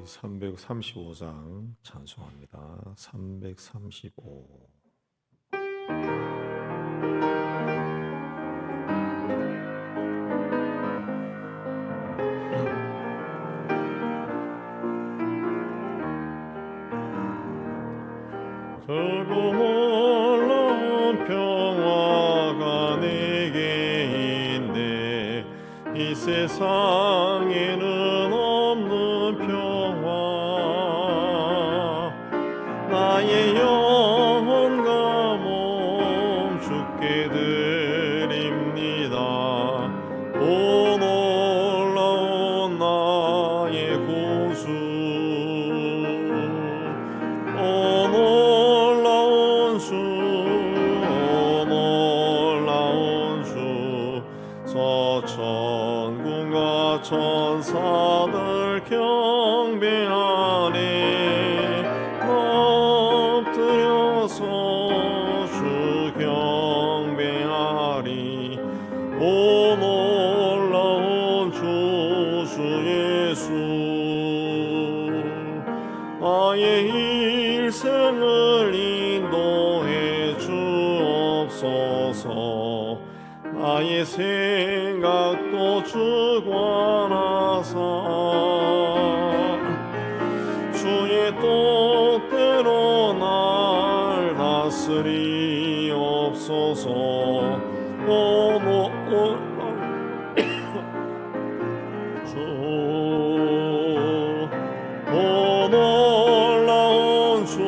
335장 찬송합니다. 335. 결국 놀라운 평화가 내게 있네. 이 세상에는 없는 평화. 나의 영혼과 몸 주께 드립니다. 오 놀라운 나의 구주, 오 놀라운 주, 오 놀라운 주. 저 천군과 천사들 경배하네. 엎드려서 주 경배하리. 오 놀라운 주, 주 예수. 나의 일생을 인도해 주옵소서. 나의 생각도 주관하사 주의 뜻대로 날 다스리옵소서. 오 놀라운 주, 오 놀라운 주,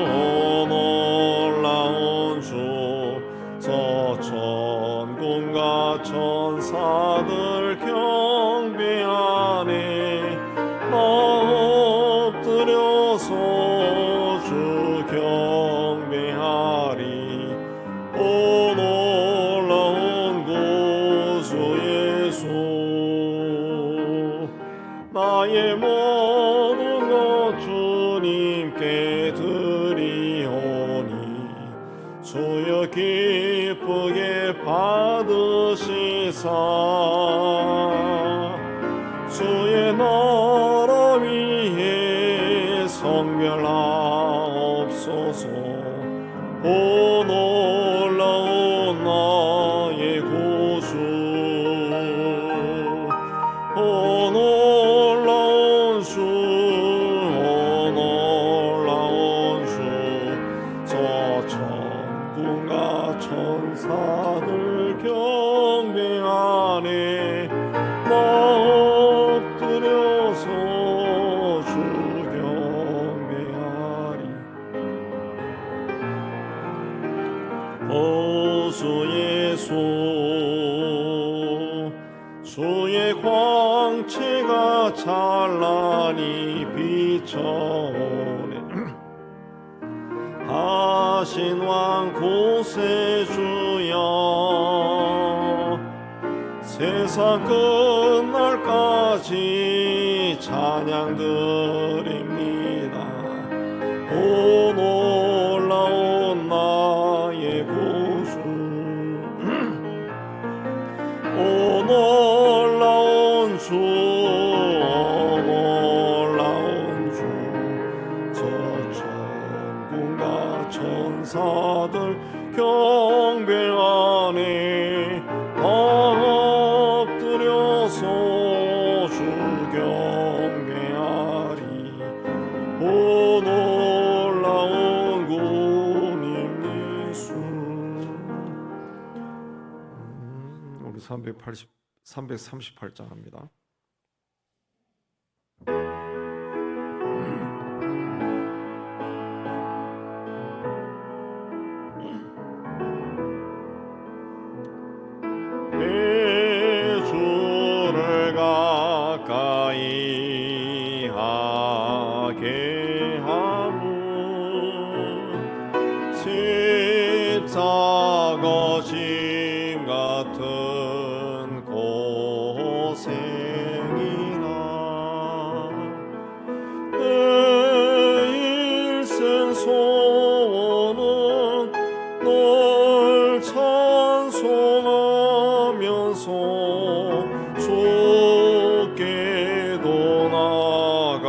오 놀라운 주. 저 천군과 천사들 경배하네. 엎드려서 주 경배하리. 오 놀라운 구주 예수. 나의 모든 것 주님께 드리오니 주여 기쁘게 받으시사 주의 나라 위에 성별하옵소서. 오 놀라운 나의 구주, 오 놀라운 주, 오 놀라운 주. 저 천군과 천사들 경배하네. 엎드려서 주 경배하리. 오 주 예수. 주의 광채가 찬란히 비춰오네. 하신 왕 구세주여, 세상 끝날까지 찬양 드립니다. 오 놀라운 나의 구주, 오 놀라운 주, 오 놀라운 주. 저 천군과 천사들 경배하네. 엎드려서 주 경배하리. 오 놀라운 구님 예수. 우리 338장 합니다. 주를 가까이 하게 하무 십자가 짐 같은 고생이나 내 일생 소원은 널 찬송하면서 주께도 나가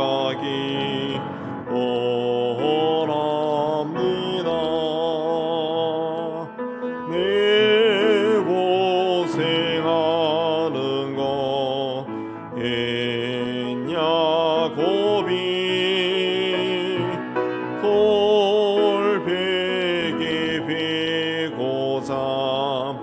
가는 거 있냐 고비 돌베기 비고 삼갔습니다.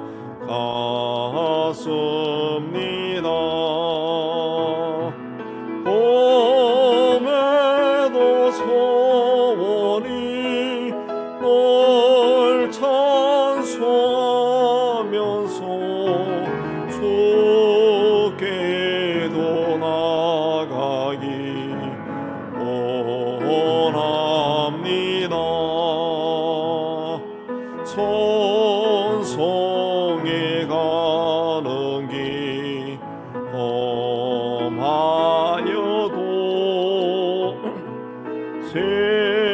봄에도 소원이 널 찬송하면서 주께도 나가기 원합니다. 천성에 가는 길 험하여도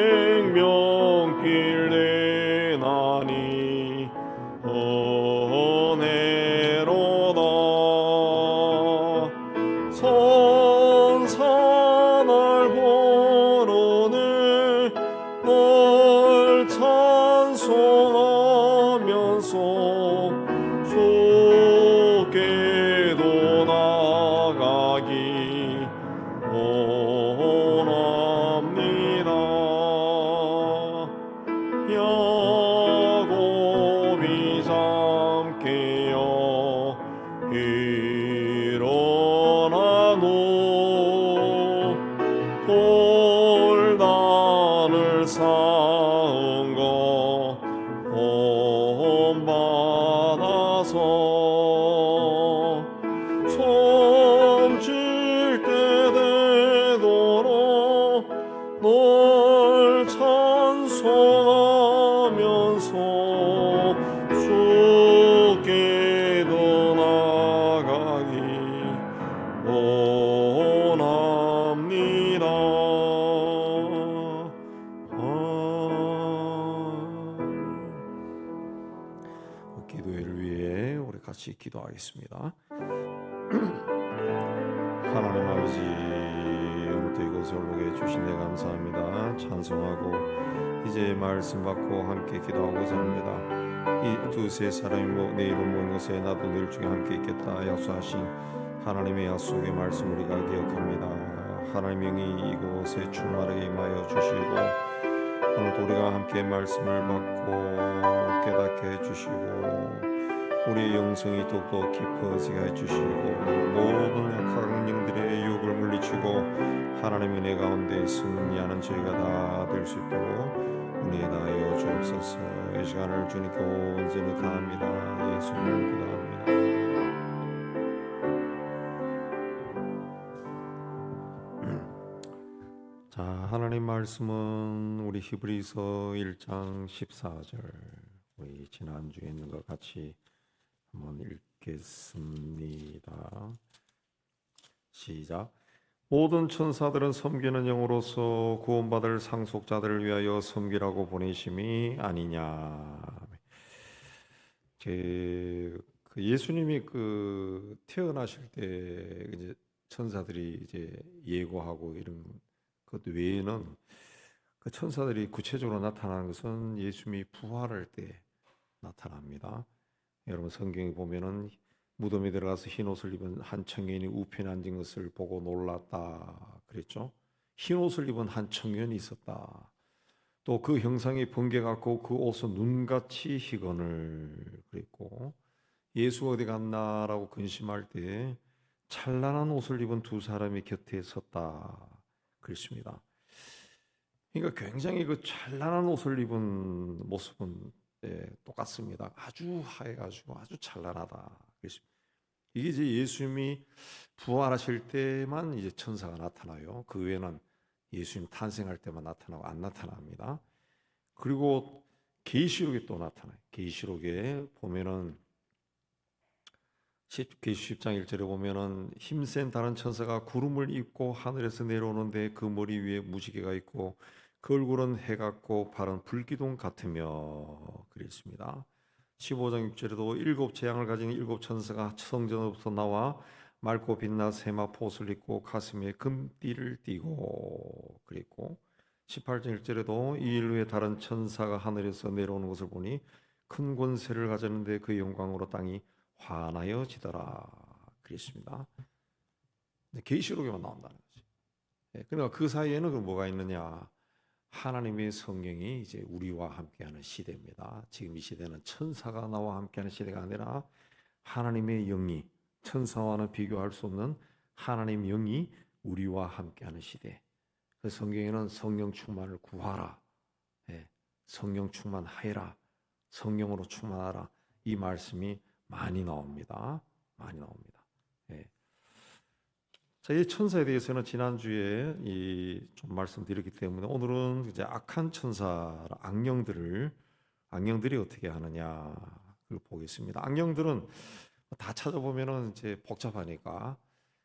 생명길 내나니 은혜로다. 선산을 걸으네 널 찬송하면서 주께도 나가기 원합니다. 야곱이 잠깨어 일어나노 돌단을 쌓은 거 본받아서 섬질 때 되도록 널 찬송하면서 주께도 나가기 원합니다. 기도회를 위해 우리 같이 기도하겠습니다. 하나님 아버지, 오늘도 이곳에 올게 주신 데 감사합니다. 찬송하고 이제 말씀 받고 함께 기도하고자 합니다. 이 두세 사람이 내 이름 모인 곳에 나도 늘 중에 함께 있겠다 약속하신 하나님의 약속의 말씀 우리가 기억합니다. 하나님의 영이 이곳에 충만하게 임하여 주시고 오늘도 우리가 함께 말씀을 받고 깨닫게 해주시고 우리의 영성이 더욱더 깊어지게 해주시고 모든 약한 영들의 유혹을 물리치고 하나님의 은혜 가운데 승리하는 저희가 다 될 수 있도록 은혜 다하여 주옵소서. 이 시간을 주님께 온전히 다합니다. 예수님을 기도합니다. 자, 하나님 말씀은 우리 히브리서 1장 14절 우리 지난주에 있는 것 같이 한번 읽겠습니다. 시작. 모든 천사들은 섬기는 영으로서 구원받을 상속자들을 위하여 섬기라고 보내심이 아니냐. 예수님이 태어나실 때 이제 천사들이 이제 예고하고 이런 것 외에는 그 천사들이 구체적으로 나타나는 것은 예수님이 부활할 때 나타납니다. 여러분 성경에 보면은 무덤에 들어가서 흰 옷을 입은 한 청년이 우편에 앉은 것을 보고 놀랐다 그랬죠. 흰 옷을 입은 한 청년이 있었다. 또 그 형상이 번개같고 그 옷은 눈같이 희건을 그랬고 예수가 어디 갔나라고 근심할 때 찬란한 옷을 입은 두 사람이 곁에 섰다 그랬습니다. 그러니까 굉장히 그 찬란한 옷을 입은 모습은 똑같습니다. 아주 하얘가지고 아주 찬란하다. 이게 이제 예수님이 부활하실 때만 이제 천사가 나타나요. 그 외에는 예수님 탄생할 때만 나타나고 안 나타납니다. 그리고 계시록에 또 나타나요. 계시록에 보면은 계시 10장 1절에 보면은 힘센 다른 천사가 구름을 입고 하늘에서 내려오는데 그 머리 위에 무지개가 있고 그 얼굴은 해 같고 발은 불기둥 같으며 그랬습니다. 15장 6절에도 일곱 재앙을 가진 일곱 천사가 성전으로부터 나와 맑고 빛나 세마포 옷을 입고 가슴에 금띠를 띠고 그랬고 18장 1절에도 이 일 후에 다른 천사가 하늘에서 내려오는 것을 보니 큰 권세를 가졌는데 그 영광으로 땅이 환하여지더라 그랬습니다. 계시록에만 나온다는 거지. 그러니까 그 사이에는 그 뭐가 있느냐? 하나님의 성령이 이제 우리와 함께하는 시대입니다. 지금 이 시대는 천사가 나와 함께하는 시대가 아니라 하나님의 영이, 천사와는 비교할 수 없는 하나님 영이 우리와 함께하는 시대. 그 성경에는 성령 충만을 구하라, 성령 충만하여라, 성령으로 충만하라, 이 말씀이 많이 나옵니다. 많이 나옵니다. 자, 이 천사에 대해서는 지난주에 좀 말씀드렸기 때문에 오늘은 이제 악한 천사, 악령들이 어떻게 하느냐 그걸 보겠습니다. 악령들은 다 찾아보면은 이제 복잡하니까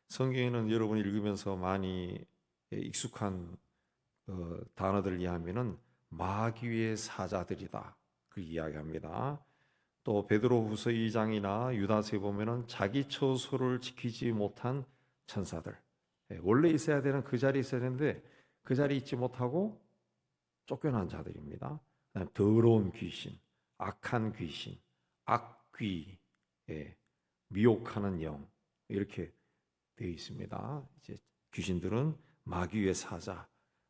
성경에는 여러분이 읽으면서 많이 익숙한 단어들 이해하면은 마귀의 사자들이다 그 이야기합니다. 또 베드로후서 2장이나 유다서에 보면은 자기 처소를 지키지 못한 천사들, 원래 있어야 되는 그 자리에 있어야 되는데 그 자리에 있지 못하고 쫓겨난 자들입니다. 더러운 귀신, 악한 귀신, 악귀, 미혹하는 영, 이렇게 되어 있습니다. 이제 귀신들은 마귀의 사자,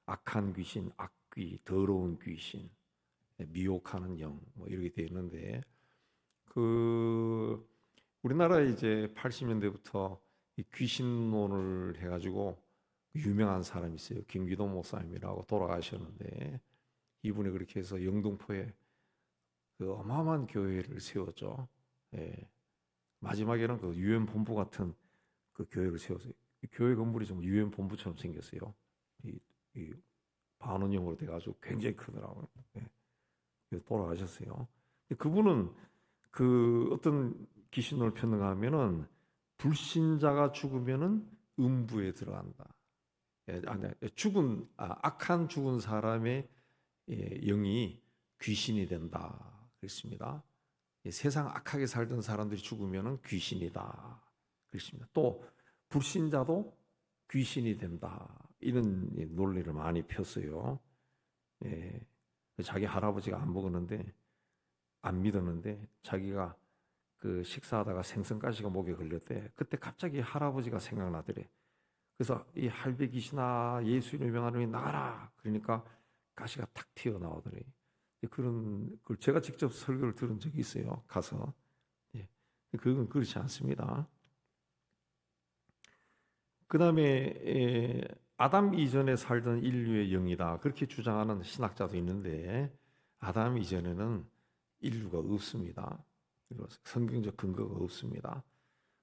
악한 귀신, 악귀, 더러운 귀신, 미혹하는 영, 뭐 이렇게 되어 있는데 우리나라에 이제 80년대부터 이 귀신론을 해가지고 유명한 사람이 있어요. 김기도 목사님이라고 돌아가셨는데 이분이 그렇게 해서 영등포에 그 어마어마한 교회를 세웠죠. 마지막에는 그 유엔 본부 같은 그 교회를 세웠어요. 교회 건물이 좀 유엔 본부처럼 생겼어요. 이 반원형으로 돼가지고 굉장히 크더라고요. 돌아가셨어요. 그분은 그 어떤 귀신론을 폈는가 하면은 불신자가 죽으면은 음부에 들어간다. 악한 죽은 사람의 영이 귀신이 된다. 그랬습니다. 세상 악하게 살던 사람들이 죽으면은 귀신이다. 그랬습니다. 또 불신자도 귀신이 된다. 이런 논리를 많이 폈어요. 자기 할아버지가 안 믿었는데 자기가 그 식사하다가 생선가시가 목에 걸렸대. 그때 갑자기 할아버지가 생각나더래. 그래서 이 할배 귀신아, 예수 이름의 하나님이 나가라. 그러니까 가시가 탁 튀어나오더래. 그런 걸 제가 직접 설교를 들은 적이 있어요. 가서. 그건 그렇지 않습니다. 그 다음에 아담 이전에 살던 인류의 영이다. 그렇게 주장하는 신학자도 있는데 아담 이전에는 인류가 없습니다. 성경적 근거가 없습니다.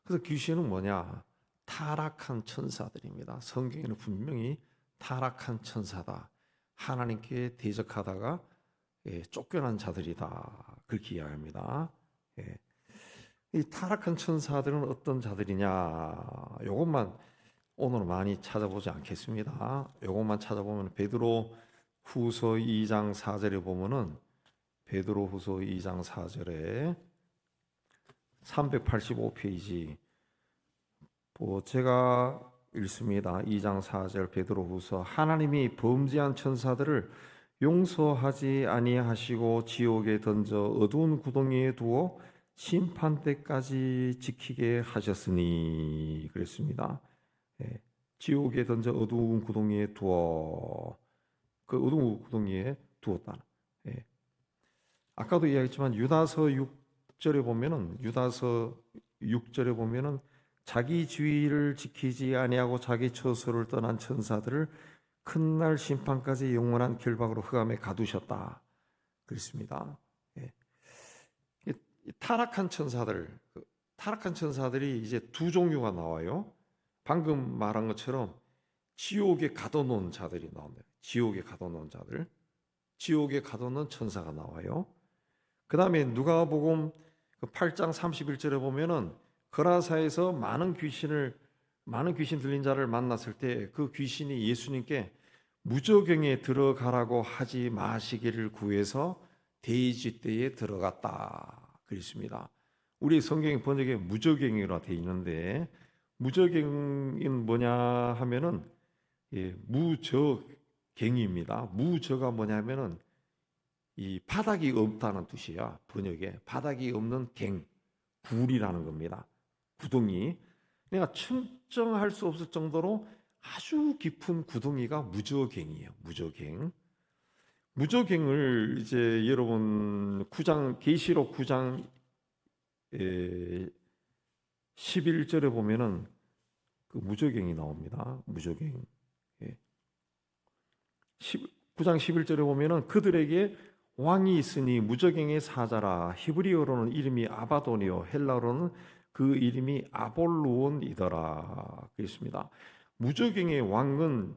그래서 귀신은 뭐냐? 타락한 천사들입니다. 성경에는 분명히 타락한 천사다, 하나님께 대적하다가 쫓겨난 자들이다, 그렇게 이야기합니다. 이 타락한 천사들은 어떤 자들이냐? 이것만 오늘 많이 찾아보지 않겠습니다. 이것만 찾아보면 베드로 후서 2장 4절에 보면은 베드로 후서 2장 4절에 385페이지 제가 읽습니다. 2장 4절 베드로후서. 하나님이 범죄한 천사들을 용서하지 아니하시고 지옥에 던져 어두운 구덩이에 두어 심판 때까지 지키게 하셨으니, 그랬습니다. 지옥에 던져 어두운 구덩이에 두어, 그 어두운 구덩이에 두었다. 아까도 이야기했지만 유다서 6절에 보면은 자기 주의를 지키지 아니하고 자기 처소를 떠난 천사들을 큰 날 심판까지 영원한 결박으로 흑암에 가두셨다, 그랬습니다. 타락한 천사들이 이제 두 종류가 나와요. 방금 말한 것처럼 지옥에 가둬놓은 자들이 나옵니다. 지옥에 가둬놓은 천사가 나와요. 그 다음에 누가복음 8장 31절에 보면은 거라사에서 많은 귀신 들린 자를 만났을 때 그 귀신이 예수님께 무저갱에 들어가라고 하지 마시기를 구해서 대지 떼에 들어갔다, 그랬습니다. 우리 성경 번역에 무저갱이라 되어 있는데 무저갱은 뭐냐 하면은 무저갱입니다. 무저가 뭐냐면은 이 바닥이 없다는 뜻이야. 번역에 바닥이 없는 갱, 굴이라는 겁니다. 구덩이. 내가 측정할 수 없을 정도로 아주 깊은 구덩이가 무저갱이에요. 무저갱. 무저갱을 이제 여러분 9장 계시록 9장 11절에 보면은 그 무저갱이 나옵니다. 무저갱. 9장 11절에 보면은 그들에게 왕이 있으니 무저갱의 사자라. 히브리어로는 이름이 아바돈이요 헬라어로는 그 이름이 아볼루온이더라. 그렇습니다. 무저갱의 왕은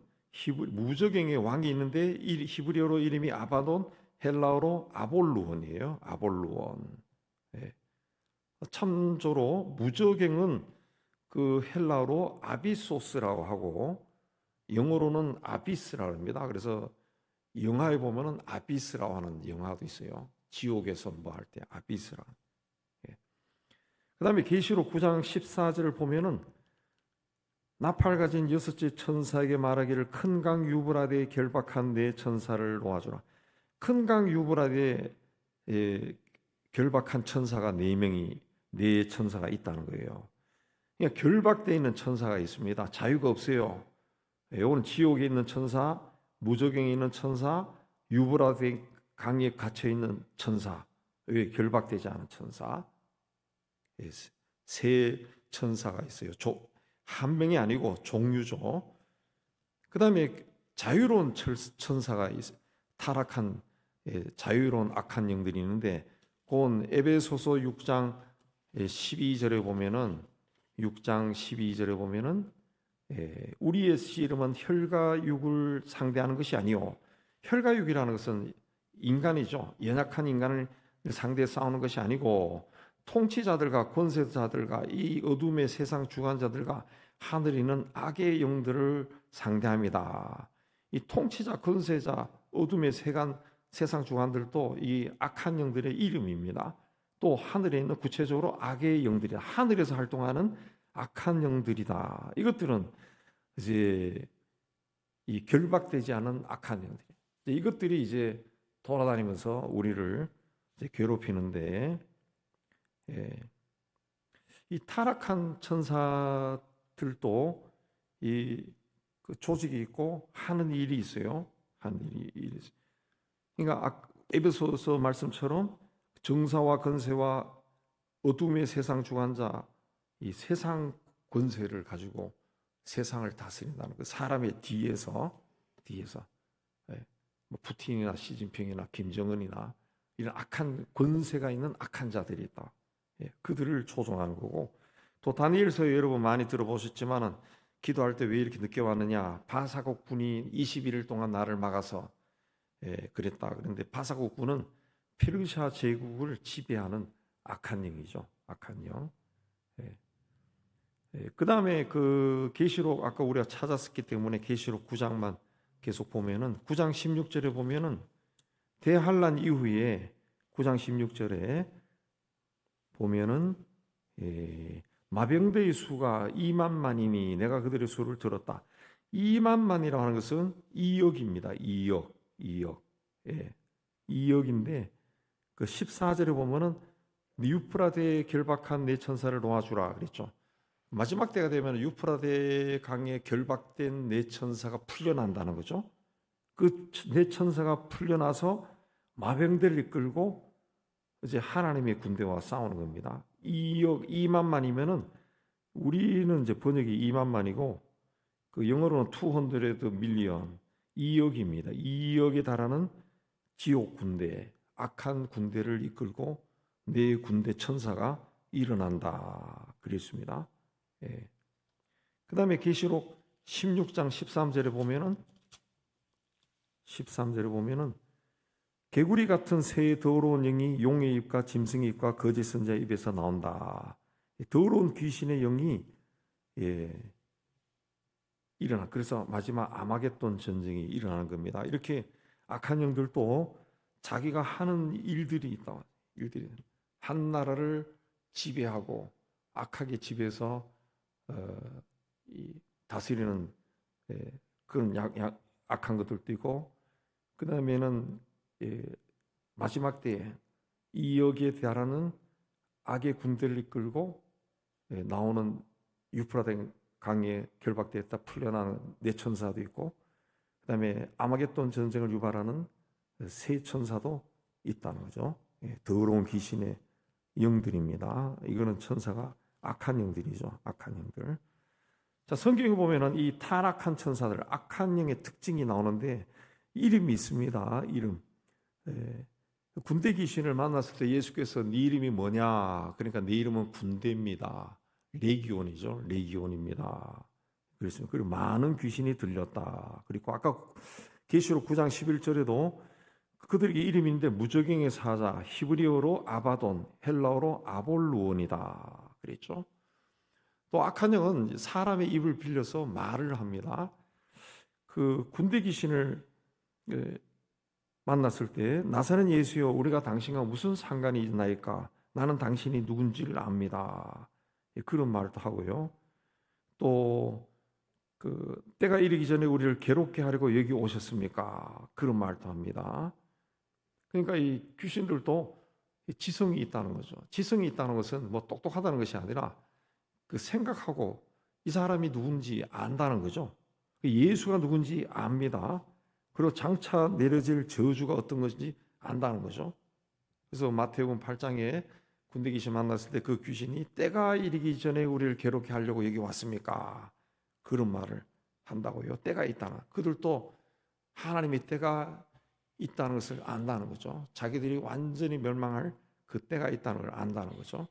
무저갱의 왕이 있는데 히브리어로 이름이 아바돈, 헬라어로 아볼루온이에요. 아볼루온. 예. 참조로 무저갱은 그 헬라어로 아비소스라고 하고 영어로는 아비스라고 합니다. 그래서 영화에 보면은 아비스라고 하는 영화도 있어요. 지옥에서 뭐 할 때 아비스라. 예. 그다음에 계시록 9장 14절을 보면은 나팔 가진 여섯째 천사에게 말하기를 큰 강 유브라데에 결박한 네 천사를 놓아주라. 큰 강 유브라데에 결박한 천사가 네 천사가 있다는 거예요. 그러니까 결박되어 있는 천사가 있습니다. 자유가 없어요. 이거는 지옥에 있는 천사, 무저갱에 있는 천사, 유브라데 강에 갇혀 있는 천사, 왜 결박되지 않은 천사, 세 천사가 있어요. 한 명이 아니고 종류죠. 그 다음에 자유로운 천사가 타락한 자유로운 악한 영들이 있는데 그건 에베소서 6장 12절에 보면은 6장 12절에 보면은 우리의 씨름은 혈과 육을 상대하는 것이 아니요 혈과 육이라는 것은 인간이죠. 연약한 인간을 상대해 싸우는 것이 아니고 통치자들과 권세자들과 이 어둠의 세상 주관자들과 하늘에 있는 악의 영들을 상대합니다. 이 통치자, 권세자, 어둠의 세상 주관들도 이 악한 영들의 이름입니다. 또 하늘에 있는 구체적으로 악의 영들이다. 하늘에서 활동하는 악한 영들이다. 이것들은 이제 이 결박되지 않은 악한 영들. 이것들이 이제 돌아다니면서 우리를 이제 괴롭히는데, 이 타락한 천사들도 그 조직이 있고 하는 일이 있어요. 하는 일이 있어요. 그러니까 에베소서 말씀처럼 정사와 권세와 어둠의 세상 주관자, 이 세상 권세를 가지고 세상을 다스린다는 그 사람의 뒤에서 뭐 푸틴이나 시진핑이나 김정은이나 이런 악한 권세가 있는 악한 자들이 있다. 그들을 조종하는 거고, 또 다니엘서에 여러분 많이 들어보셨지만은 기도할 때 왜 이렇게 늦게 왔느냐? 바사국 군이 21일 동안 나를 막아서 그랬다. 그런데 바사국 군은 페르시아 제국을 지배하는 악한 영이죠. 악한 영. 그 다음에 그 계시록 아까 우리가 찾았었기 때문에 계시록 9장만 계속 보면은 9장 16절에 보면은 대환란 이후에 9장 16절에 보면은 마병대의 수가 2만만이니 내가 그들의 수를 들었다. 2만만이라고 하는 것은 2억입니다. 2억. 2억인데 그 14절에 보면은 유프라데에 결박한 네 천사를 놓아주라 그랬죠. 마지막 때가 되면 유프라데 강에 결박된 네 천사가 풀려난다는 거죠. 그 네 천사가 풀려나서 마병대를 이끌고 이제 하나님의 군대와 싸우는 겁니다. 2만만이면은 우리는 이제 번역이 2만만이고 그 영어로는 200 million 2억입니다. 2억에 달하는 지옥 군대, 악한 군대를 이끌고 네 군대 천사가 일어난다 그랬습니다. 그 다음에 계시록 16장 13절에 보면은 개구리 같은 새의 더러운 영이 용의 입과 짐승의 입과 거짓 선자의 입에서 나온다. 더러운 귀신의 영이 일어나. 그래서 마지막 아마겟돈 전쟁이 일어나는 겁니다. 이렇게 악한 영들도 자기가 하는 일들이 있다. 한 나라를 지배하고 악하게 지배해서 다스리는 그런 악한 것들도 있고, 그 다음에는 마지막 때에 이 여기에 달하는 악의 군대를 이끌고 나오는 유프라데 강에 결박되었다 풀려나는 네 천사도 있고, 그다음에 아마겟돈 전쟁을 유발하는 세 천사도 있다는 거죠. 더러운 귀신의 영들입니다. 이거는 천사가 악한 영들이죠. 악한 영들. 자, 성경에 보면은 이 타락한 천사들, 악한 영의 특징이 나오는데 이름이 있습니다. 이름. 군대 귀신을 만났을 때 예수께서 네 이름이 뭐냐? 그러니까 네 이름은 군대입니다. 레기온이죠. 레기온입니다. 그랬습니다. 그리고 많은 귀신이 들렸다. 그리고 아까 계시록 9장 11절에도 그들에게 이름이 있는데 무적행의 사자, 히브리어로 아바돈, 헬라어로 아볼루온이다. 그랬죠. 또 악한 영은 사람의 입을 빌려서 말을 합니다. 그 군대 귀신을 만났을 때 나사렛 예수여 우리가 당신과 무슨 상관이 있나이까? 나는 당신이 누군지를 압니다. 그런 말도 하고요. 또 그 때가 이르기 전에 우리를 괴롭게 하려고 여기 오셨습니까? 그런 말도 합니다. 그러니까 이 귀신들도 지성이 있다는 거죠. 지성이 있다는 것은 뭐 똑똑하다는 것이 아니라 그 생각하고 이 사람이 누군지 안다는 거죠. 예수가 누군지 압니다. 그리고 장차 내려질 저주가 어떤 것인지 안다는 거죠. 그래서 마태복음 8장에 군대 귀신 만났을 때 그 귀신이 때가 이르기 전에 우리를 괴롭게 하려고 여기 왔습니까? 그런 말을 한다고요. 때가 있다는. 그들도 하나님의 때가 있다는 것을 안다는 거죠. 자기들이 완전히 멸망할 그 때가 있다는 걸 안다는 거죠.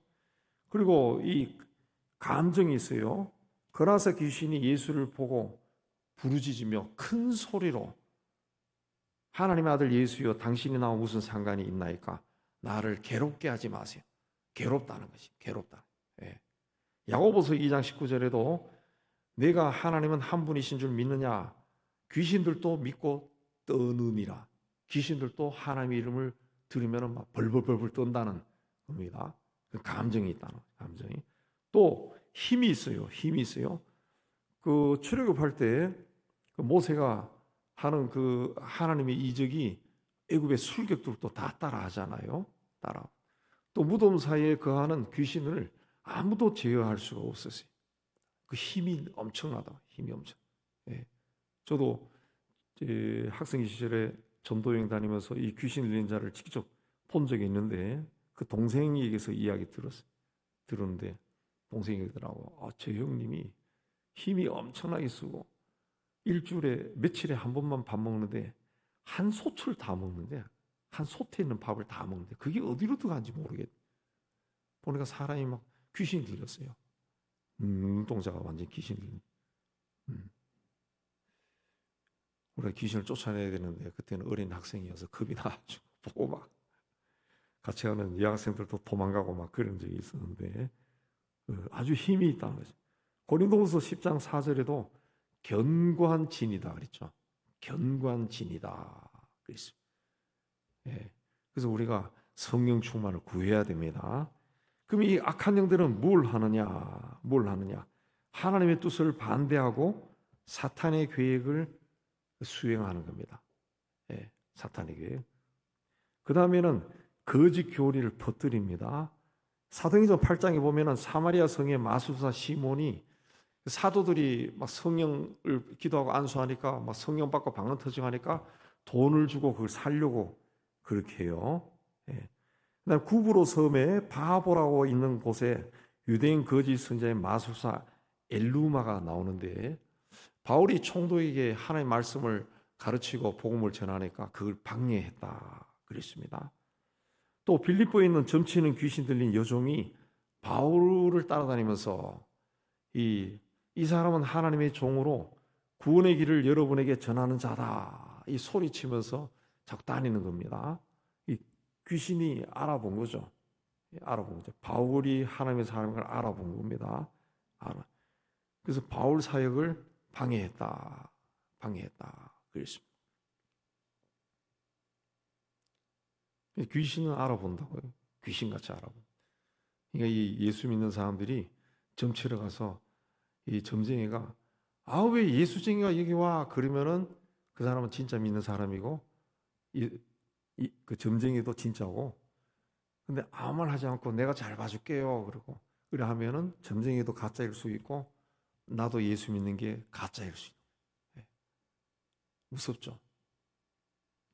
그리고 이 감정이 있어요. 그라사 귀신이 예수를 보고 부르짖으며 큰 소리로 하나님의 아들 예수여 당신이 나와 무슨 상관이 있나이까? 나를 괴롭게 하지 마세요. 괴롭다는 것이 괴롭다. 야고보서 2장 19절에도 내가 하나님은 한 분이신 줄 믿느냐? 귀신들도 믿고 떠느니라. 귀신들도 하나님의 이름을 들으면 막 벌벌벌벌 떤다는 겁니다. 그 감정이 있다는 감정이. 또 힘이 있어요. 힘이 있어요. 그 출애굽할 때 그 모세가 하는 그 하나님의 이적이 애굽의 술객들도 다 따라하잖아요. 따라. 또 무덤 사이에 거하는 귀신을 아무도 제어할 수가 없었어요. 그 힘이 엄청나다. 힘이 엄청. 저도 학생 시절에 전도여행 다니면서 이 귀신 들린 자를 직접 본 적이 있는데 그 동생에게서 이야기 들었는데 동생이 그러더라고. 제 형님이 힘이 엄청나게 쓰고 일주일에 며칠에 한 번만 밥 먹는데 한 솥을 다 먹는데 한 솥에 있는 밥을 다 먹는데 그게 어디로 들어간지 모르겠. 보니까 사람이 막 귀신이 들렸어요. 눈동자가 완전 귀신 들린. 우리가 귀신을 쫓아내야 되는데 그때는 어린 학생이어서 겁이 나가지고 보고 막 같이 가는 여학생들도 도망가고 막 그런 적이 있었는데 아주 힘이 있다는 거죠. 고린도후서 10장 4절에도 견고한 진이다 그랬죠. 견고한 진이다 그랬어요. 그래서 우리가 성령 충만을 구해야 됩니다. 그럼 이 악한 영들은 뭘 하느냐? 뭘 하느냐? 하나님의 뜻을 반대하고 사탄의 계획을 수행하는 겁니다. 사탄의 계획. 그 다음에는 거짓 교리를 퍼뜨립니다. 사도행전 8장에 보면은 사마리아 성의 마술사 시몬이 사도들이 막 성령을 기도하고 안수하니까 막 성령 받고 방언 터지고 하니까 돈을 주고 그걸 살려고 그렇게 해요. 그다음 구브로 섬에 바보라고 있는 곳에 유대인 거짓 선자의 마술사 엘루마가 나오는데 바울이 총독에게 하나님의 말씀을 가르치고 복음을 전하니까 그걸 방해했다 그랬습니다. 또 빌립보에 있는 점치는 귀신 들린 여종이 바울을 따라다니면서 이 사람은 하나님의 종으로 구원의 길을 여러분에게 전하는 자다. 이 소리치면서 자꾸 다니는 겁니다. 이 귀신이 알아본 거죠. 알아본 거죠. 바울이 하나님의 사람인 걸 알아본 겁니다. 그래서 바울 사역을 방해했다. 그랬습니다. 귀신은 알아본다고요. 귀신같이 알아본. 그러니까 이 예수 믿는 사람들이 점치러 가서 이 점쟁이가 왜 예수쟁이가 여기 와? 그러면은 그 사람은 진짜 믿는 사람이고 그 점쟁이도 진짜고. 근데 아무 말 하지 않고 내가 잘 봐줄게요. 그러고 그래 하면은 점쟁이도 가짜일 수 있고 나도 예수 믿는 게 가짜일 수 있고. 예. 무섭죠.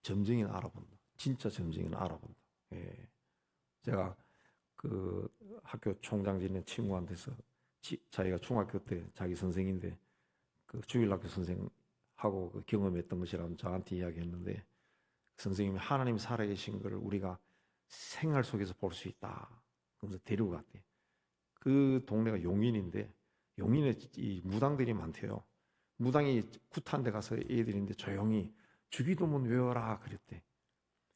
점쟁이는 알아본다. 진짜 점쟁이는 알아본다. 예. 제가 그 학교 총장 지낸 친구한테서 자기가 중학교 때 자기 선생인데 그 주일학교 선생하고 그 경험했던 것이라면 저한테 이야기했는데 선생님이 하나님 살아계신 것을 우리가 생활 속에서 볼 수 있다. 그러면서 데리고 갔대. 그 동네가 용인인데 용인에 이 무당들이 많대요. 무당이 굿한 데 가서 애들인데 조용히 주기도문 외워라 그랬대.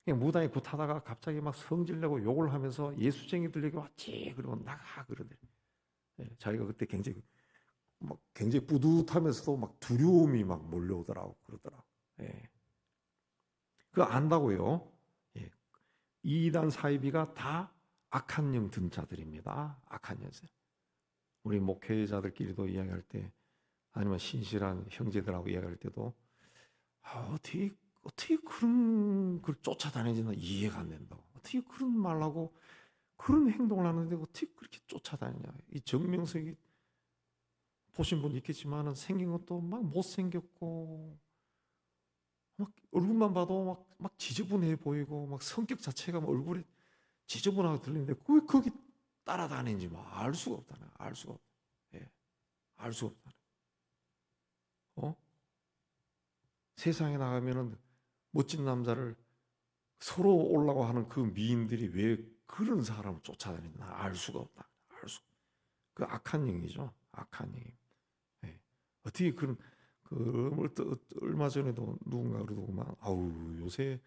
그냥 무당이 굿하다가 갑자기 막 성질내고 욕을 하면서 예수쟁이들 여기 왔지 그러고 나가 그러대. 예, 자기가 그때 굉장히 뿌듯하면서도 막 두려움이 막 몰려오더라고 그러더라. 예. 그거 안다고요. 예. 이단 사이비가 다 악한 영 든 자들입니다. 악한 영들. 우리 목회자들끼리도 이야기할 때 아니면 신실한 형제들하고 이야기할 때도 어떻게 그런 걸 쫓아다니지 나 이해가 안 된다고. 어떻게 그런 말하고 그런 행동을 하는데 어떻게 그렇게 쫓아다니냐. 이 정명석이 보신 분 있겠지만은 생긴 것도 막 못생겼고 막 얼굴만 봐도 막 지저분해 보이고 막 성격 자체가 막 얼굴에 지저분하게 들리는데 왜 거기 따라다니는지 알 수가 없다네. 알 수가 없다. 예, 알 수가 없다네. 세상에 나가면은 멋진 남자를 서로 오려고 하는 그 미인들이 왜 그런 사람을 쫓아다니나 알 수가 없다. 알 수. 그 악한 영이죠. 악한 영. 예. 어떻게 얼마 전에도 누군가 그러더구만. 아우 요새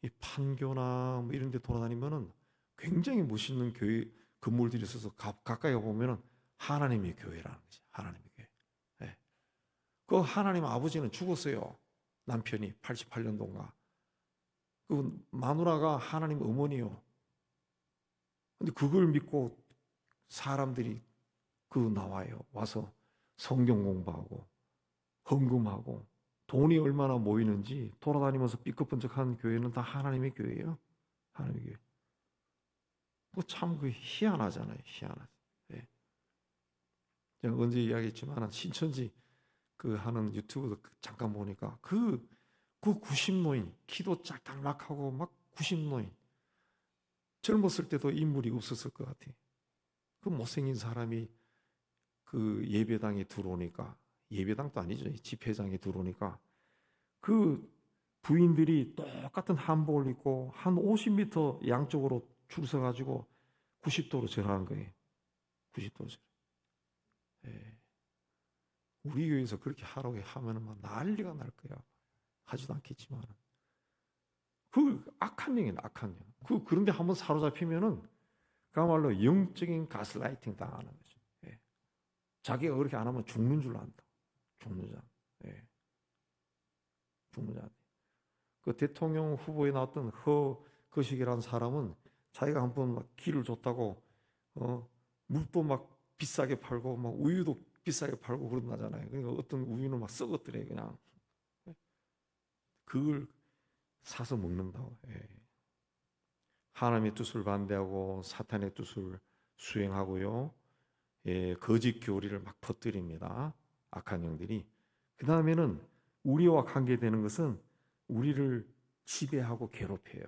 이 판교나 뭐 이런 데 돌아다니면은 굉장히 멋있는 교회 건물들이 있어서 가까이 보면은 하나님의 교회라는 거지. 하나님의 교회. 예. 그 하나님 아버지는 죽었어요. 남편이 88년도인가. 그 마누라가 하나님 어머니요. 근데 그걸 믿고 사람들이 나와요. 와서 성경 공부하고 헌금하고 돈이 얼마나 모이는지 돌아다니면서 삐끗번쩍한 교회는 다 하나님의 교회예요. 하나님의 교회. 참 희한하잖아요. 희한하죠. 예. 제가 언제 이야기했지만 신천지 하는 유튜브도 잠깐 보니까 그 90노인 키도 짝짝막하고 막 90노인 젊었을 때도 인물이 없었을 것 같아. 그 못생긴 사람이 그 예배당에 들어오니까 예배당도 아니죠. 집회장에 들어오니까 그 부인들이 똑같은 한복을 입고 한 50m 양쪽으로 줄 서가지고 90도로 절하는 거예요. 90도로 절. 예. 우리 교회에서 그렇게 하라고 하면은 막 난리가 날 거야. 하지도 않겠지만. 그 악한 영이에요, 악한 영. 그런데 한번 사로잡히면은 그야말로 영적인 가스라이팅 당하는 거죠. 예. 자기가 그렇게 안 하면 죽는 줄 안다. 죽는 자. 예. 죽는 자. 그 대통령 후보에 나왔던 허거식이라는 사람은 자기가 한번 막 길을 줬다고 물도 막 비싸게 팔고 막 우유도 비싸게 팔고 그런다잖아요. 그러니까 어떤 우유는 막 썩었더래 그냥. 그걸 사서 먹는다고. 예. 하나님의 뜻을 반대하고 사탄의 뜻을 수행하고요. 예, 거짓 교리를 막 퍼뜨립니다. 악한 영들이. 그 다음에는 우리와 관계되는 것은 우리를 지배하고 괴롭혀요.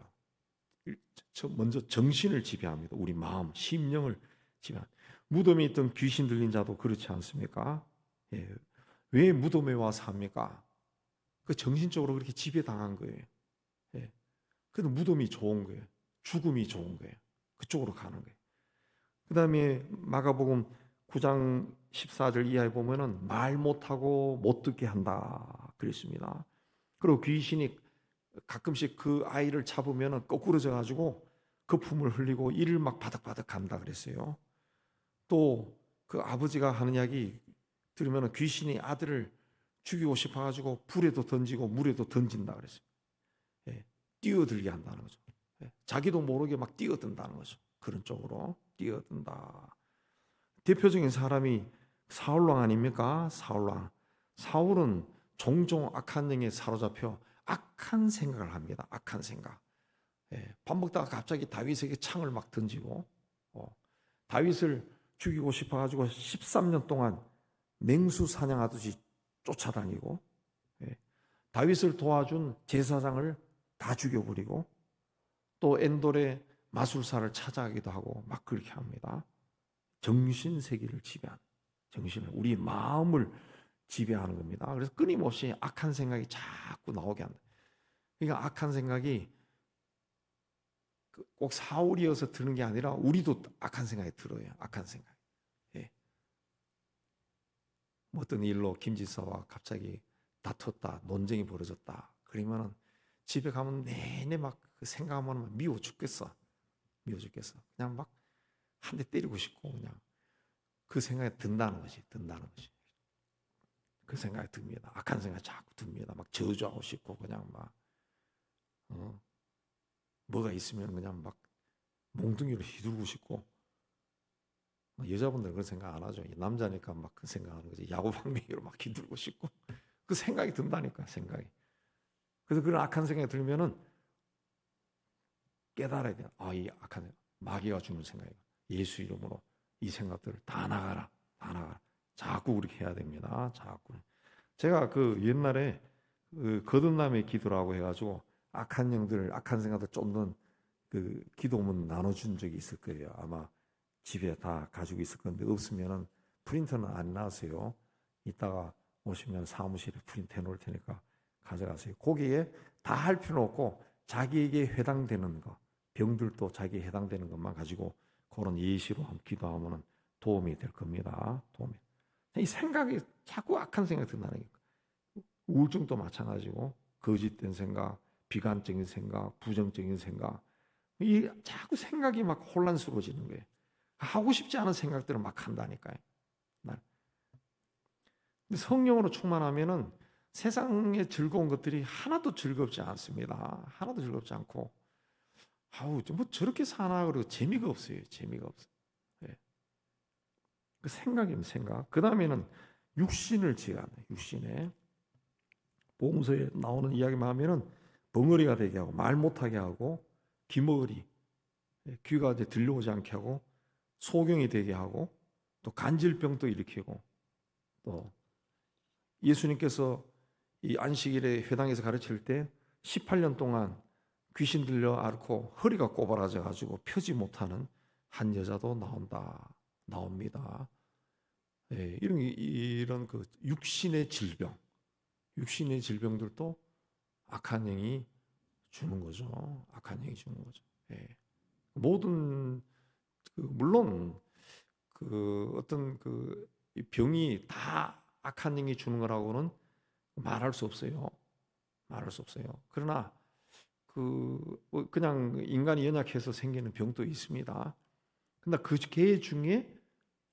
먼저 정신을 지배합니다. 우리 마음, 심령을 지배합니다. 무덤에 있던 귀신 들린 자도 그렇지 않습니까? 예. 왜 무덤에 와서 합니까? 그 정신적으로 그렇게 지배당한 거예요. 예. 그래도 무덤이 좋은 거예요. 죽음이 좋은 거예요. 그쪽으로 가는 거예요. 그 다음에 마가복음 9장 14절 이하에 보면은 말 못하고 못 듣게 한다 그랬습니다. 그리고 귀신이 가끔씩 그 아이를 잡으면은 거꾸러져 가지고 거품을 흘리고 이를 막 바득바득 간다 그랬어요. 또 그 아버지가 하는 이야기 들으면은 귀신이 아들을 죽이고 싶어 가지고 불에도 던지고 물에도 던진다 그랬어요. 예, 뛰어들게 한다는 거죠. 예, 자기도 모르게 막 뛰어든다는 거죠. 그런 쪽으로 뛰어든다. 대표적인 사람이 사울왕 아닙니까? 사울왕. 사울은 종종 악한 영에 사로잡혀 악한 생각을 합니다. 악한 생각. 예, 밥 먹다가 갑자기 다윗에게 창을 막 던지고 다윗을 죽이고 싶어가지고 13년 동안 맹수 사냥하듯이 쫓아다니고, 예. 다윗을 도와준 제사장을 다 죽여버리고, 또 엔돌의 마술사를 찾아가기도 하고 막 그렇게 합니다. 정신세계를 지배하는, 정신을, 우리 마음을 지배하는 겁니다. 그래서 끊임없이 악한 생각이 자꾸 나오게 한다. 그러니까 악한 생각이 꼭 사울이어서 드는 게 아니라 우리도 악한 생각이 들어요. 악한 생각. 예. 뭐 어떤 일로 김지사와 갑자기 다퉜다, 논쟁이 벌어졌다. 그러면은 집에 가면 내내 막 그 생각하면 미워 죽겠어. 미워 죽겠어. 그냥 막 한 대 때리고 싶고 그냥 그 생각이 든다는 거지. 든다는 거지. 그 생각이 듭니다. 악한 생각이 자꾸 듭니다. 막 저주하고 싶고 그냥 막 뭐가 있으면 그냥 막 몽둥이로 휘두르고 싶고. 여자분들은 그런 생각 안 하죠. 남자니까 막 그 생각하는 거지. 야구방망이로 막 휘두르고 싶고 그 생각이 든다니까. 생각이. 그래서 그런 악한 생각이 들면은 깨달아야 돼요. 이 악한 생각, 마귀가 주는 생각이고 예수 이름으로 이 생각들을 다 나가라. 다 나가라. 자꾸 그렇게 해야 됩니다. 자꾸. 제가 그 옛날에 그 거듭남의 기도라고 해가지고 악한 영들, 악한 생각들 쫓는 그 기도문 나눠준 적이 있을 거예요. 아마 집에 다 가지고 있을 건데 없으면은 프린터는 안 나왔어요. 이따가 오시면 사무실에 프린트 해놓을 테니까 가져가세요. 거기에 다 할 필요 없고 자기에게 해당되는 거, 병들도 자기에 해당되는 것만 가지고 그런 예시로 한번 기도하면 도움이 될 겁니다. 도움이. 이 생각이 자꾸 악한 생각이 든다는 게 우울증도 마찬가지고 거짓된 생각, 비관적인 생각, 부정적인 생각, 이 자꾸 생각이 막 혼란스러워지는 거예요. 하고 싶지 않은 생각들을 막 한다니까요. 근데 성령으로 충만하면은 세상의 즐거운 것들이 하나도 즐겁지 않습니다. 하나도 즐겁지 않고, 뭐 저렇게 사나 그러고 재미가 없어요. 재미가 없어요. 예. 그 생각이면 생각. 그 다음에는 육신을 제한해. 육신에 복음서에 나오는 이야기만 하면은 벙어리가 되게 하고 말 못하게 하고 귀머거리, 귀가 이제 들려오지 않게 하고 소경이 되게 하고 또 간질병도 일으키고 또 예수님께서 이 안식일에 회당에서 가르칠 때 18년 동안 귀신 들려 앓고 허리가 꼬부라져 가지고 펴지 못하는 한 여자도 나옵니다. 예, 이런 그 육신의 질병들도 악한 영이 주는 거죠. 악한 영이 주는 거죠. 예. 모든 물론 그 어떤 그 병이 다 악한 영이 주는 거라고는 말할 수 없어요. 말할 수 없어요. 그러나 그냥 인간이 연약해서 생기는 병도 있습니다. 근데 그 개 중에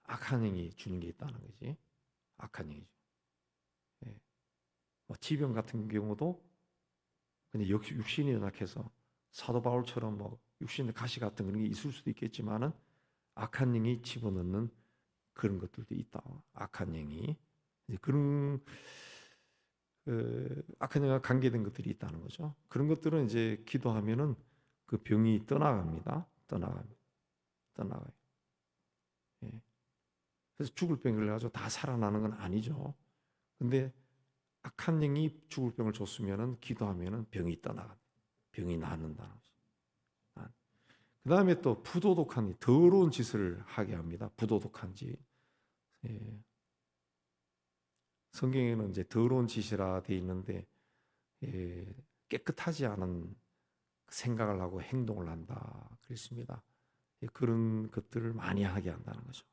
악한 영이 주는 게 있다는 거지. 악한 영이죠. 예. 뭐 지병 같은 경우도 근데 역시 육신이 연약해서 사도 바울처럼 뭐 육신의 가시 같은 그런 게 있을 수도 있겠지만은 악한 영이 집어넣는 그런 것들도 있다. 악한 영이 그런 악한 영과 관계된 것들이 있다는 거죠. 그런 것들은 이제 기도하면은 그 병이 떠나갑니다. 떠나가요. 예. 그래서 죽을 병을 걸려가지고 다 살아나는 건 아니죠. 근데 악한 영이 죽을 병을 줬으면은 기도하면은 병이 떠나가, 병이 낫는다는 거죠. 그 다음에 또 부도덕한 더러운 짓을 하게 합니다. 부도덕한 짓. 예. 성경에는 이제 더러운 짓이라 돼 있는데 깨끗하지 않은 생각을 하고 행동을 한다 그랬습니다. 그런 것들을 많이 하게 한다는 거죠.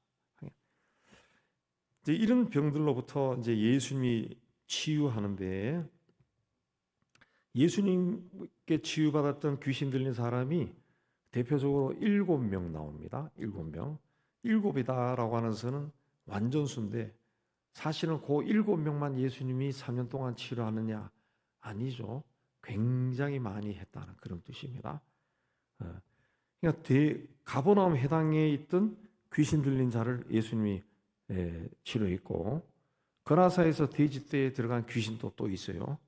이제 이런 병들로부터 이제 예수님이 치유하는데 예수님께 치유받았던 귀신 들린 사람이 대표적으로 7명 나옵니다. 7명. 7이다라고 하는 것은 완전수인데 사실은 그 7명만 예수님이 3년 동안 치료하느냐? 아니죠. 굉장히 많이 했다는 그런 뜻입니다. 그러니까 가버나움 해당에 있던 귀신 들린 자를 예수님이 치료했고 거라사에서 돼지떼에 들어간 귀신도 또 있어요.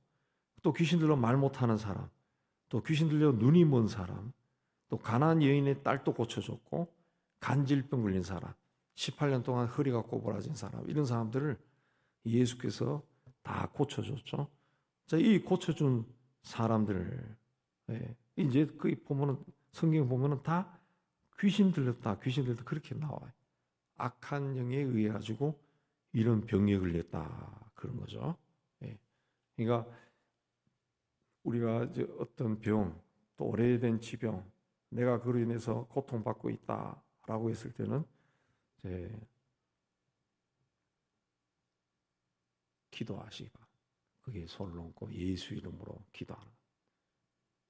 또 귀신 들려 말 못하는 사람, 또 귀신 들려 눈이 먼 사람, 또 가나안 여인의 딸도 고쳐줬고 간질병 걸린 사람, 18년 동안 허리가 꼬부라진 사람, 이런 사람들을 예수께서 다 고쳐줬죠. 자, 이 고쳐준 사람들, 이제 그 보면은 성경 보면은 다 귀신 들렸다, 귀신 들렸다 그렇게 나와요. 악한 영에 의해 가지고 이런 병에 걸렸다 그런 거죠. 그러니까 우리가 이제 어떤 병, 또 오래된 지병, 내가 그로 인해서 고통받고 있다라고 했을 때는 이제 기도하시기 바랍니다. 그게 손을 얹고 예수 이름으로 기도하는,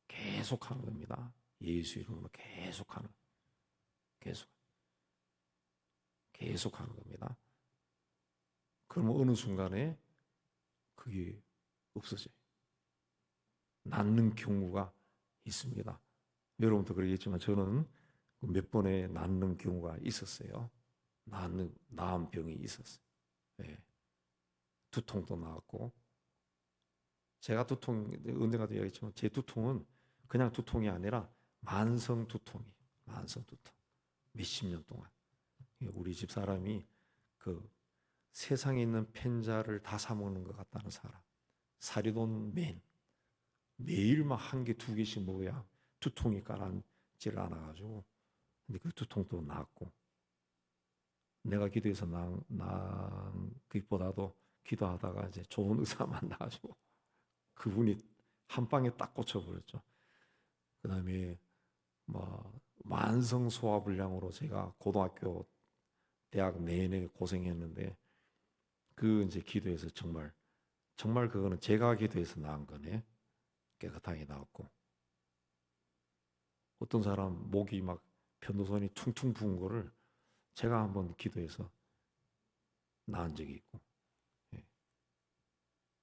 계속하는 겁니다. 예수 이름으로 계속하는 겁니다. 그러면 어느 순간에 그게 없어져요. 낫는 경우가 있습니다. 여러분도 그러겠지만 저는 몇 번의 낫는 경우가 있었어요. 나은 병이 있었어요. 두통도 나았고, 제가 두통, 언젠가도 이야기했지만 제 두통은 그냥 두통이 아니라 만성 두통, 몇십 년 동안. 우리 집 사람이 그 세상에 있는 펜자를 다 사 먹는 것 같다는 사람, 사리돈 매일 막 한 개, 두 개씩 먹어야 두통이 가라앉질 않아가지고, 근데 그 두통도 나았고, 내가 기도해서 난 그보다도 기도하다가 이제 좋은 의사 만나가지고 그분이 한 방에 딱 고쳐버렸죠. 그 다음에 뭐 만성 소화불량으로 제가 고등학교, 대학 내내 고생했는데 그 이제 기도해서 정말 그거는 제가 기도해서 나은 거네. 깨끗하게 나왔고, 어떤 사람 목이 막 편도선이 퉁퉁 부은 거를 제가 한번 기도해서 나은 적이 있고,